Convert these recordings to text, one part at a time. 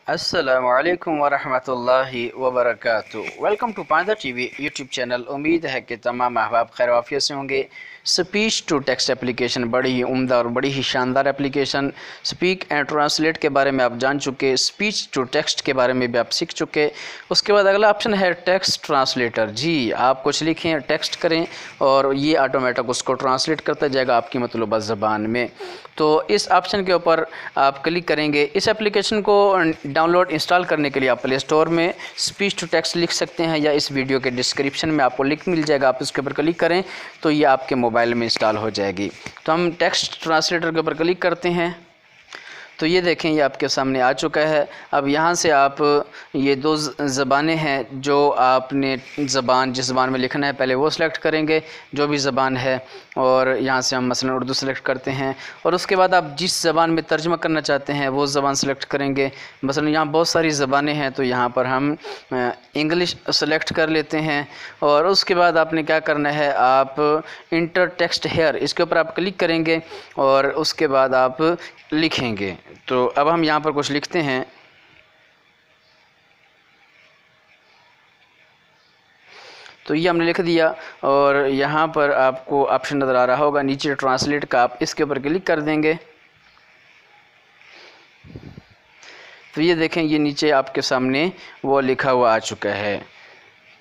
अस्सलामु अलैकुम वरहमतुल्लाहि वबरकातुहू। वेलकम टू पांदा टीवी यूट्यूब चैनल। उम्मीद है कि तमाम अहबाब खैर वाफियत से होंगे। स्पीच टू टेक्स्ट एप्लीकेशन बड़ी ही उम्दा और बड़ी ही शानदार एप्लीकेशन। स्पीक एंड ट्रांसलेट के बारे में आप जान चुके, स्पीच टू टेक्स्ट के बारे में भी आप सीख चुके। उसके बाद अगला ऑप्शन है टेक्स्ट ट्रांसलेटर। जी, आप कुछ लिखें, टेक्स्ट करें और ये ऑटोमेटिक उसको ट्रांसलेट करता जाएगा आपकी मतलूबा ज़बान में। तो इस ऑप्शन के ऊपर आप क्लिक करेंगे। इस एप्लीकेशन को डाउनलोड इंस्टॉल करने के लिए आप प्ले स्टोर में स्पीच टू टेक्स्ट लिख सकते हैं या इस वीडियो के डिस्क्रिप्शन में आपको लिंक मिल जाएगा, आप इसके ऊपर क्लिक करें तो ये आपके मोबाइल में इंस्टॉल हो जाएगी। तो हम टेक्स्ट ट्रांसलेटर के ऊपर क्लिक करते हैं तो ये देखें, ये आपके सामने आ चुका है। अब यहाँ से आप ये दो ज़बानें हैं जो आपने ज़बान जिस ज़बान में लिखना है पहले वो सिलेक्ट करेंगे, जो भी ज़बान है, और यहाँ से हम मसलन उर्दू सेलेक्ट करते हैं और उसके बाद आप जिस ज़बान में तर्जुमा करना चाहते हैं वो ज़बान सेलेक्ट करेंगे। मसलन यहाँ बहुत सारी ज़बानें हैं तो यहाँ पर हम इंग्लिश सेलेक्ट कर लेते हैं और उसके बाद आपने क्या करना है, आप इंटर टेक्स्ट हेयर इसके ऊपर आप क्लिक करेंगे और उसके बाद आप लिखेंगे। तो अब हम यहाँ पर कुछ लिखते हैं। तो ये हमने लिख दिया और यहाँ पर आपको ऑप्शन नज़र आ रहा होगा नीचे ट्रांसलेट का, आप इसके ऊपर क्लिक कर देंगे। तो ये देखें, ये नीचे आपके सामने वो लिखा हुआ आ चुका है।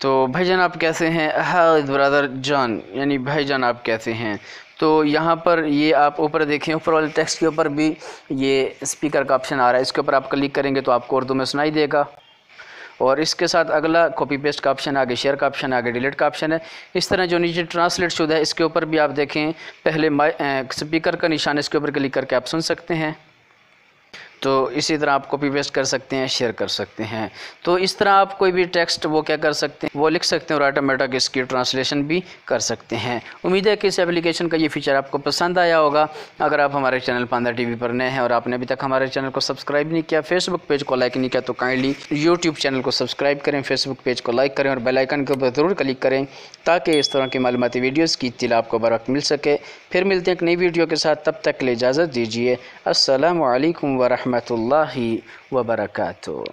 तो भाईजान आप कैसे हैं, हाय ब्रदर जान, यानी भाईजान आप कैसे हैं। तो यहाँ पर ये आप ऊपर देखें, ऊपर वाले टेक्स्ट के ऊपर भी ये स्पीकर का ऑप्शन आ रहा है, इसके ऊपर आप क्लिक करेंगे तो आपको उर्दू में सुनाई देगा। और इसके साथ अगला कॉपी पेस्ट का ऑप्शन आगे, शेयर का ऑप्शन आगे, डिलीट का ऑप्शन है। इस तरह जो नीचे ट्रांसलेट शुदा है इसके ऊपर भी आप देखें, पहले स्पीकर का निशान, इसके ऊपर क्लिक करके आप सुन सकते हैं। तो इसी तरह आप कॉपी पेस्ट कर सकते हैं, शेयर कर सकते हैं। तो इस तरह आप कोई भी टेक्स्ट वो क्या कर सकते हैं, वो लिख सकते हैं और ऑटोमेटिक इसकी ट्रांसलेशन भी कर सकते हैं। उम्मीद है कि इस एप्लीकेशन का ये फीचर आपको पसंद आया होगा। अगर आप हमारे चैनल पांदा टीवी पर नए हैं और आपने अभी तक हमारे चैनल को सब्सक्राइब नहीं किया, फेसबुक पेज को लाइक नहीं किया, तो काइंडली यूट्यूब चैनल को सब्सक्राइब करें, फेसबुक पेज को लाइक करें और बेल आइकन के ऊपर ज़रूर क्लिक करें ताकि इस तरह की मालूमाती वीडियोज़ की इत्तिला आपको बर वक्त मिल सके। फिर मिलते हैं एक नई वीडियो के साथ, तब तक के लिए इजाज़त दीजिए। अस्सलामु अलैकुम वरहमतुल्लाहि वबरकातुहू।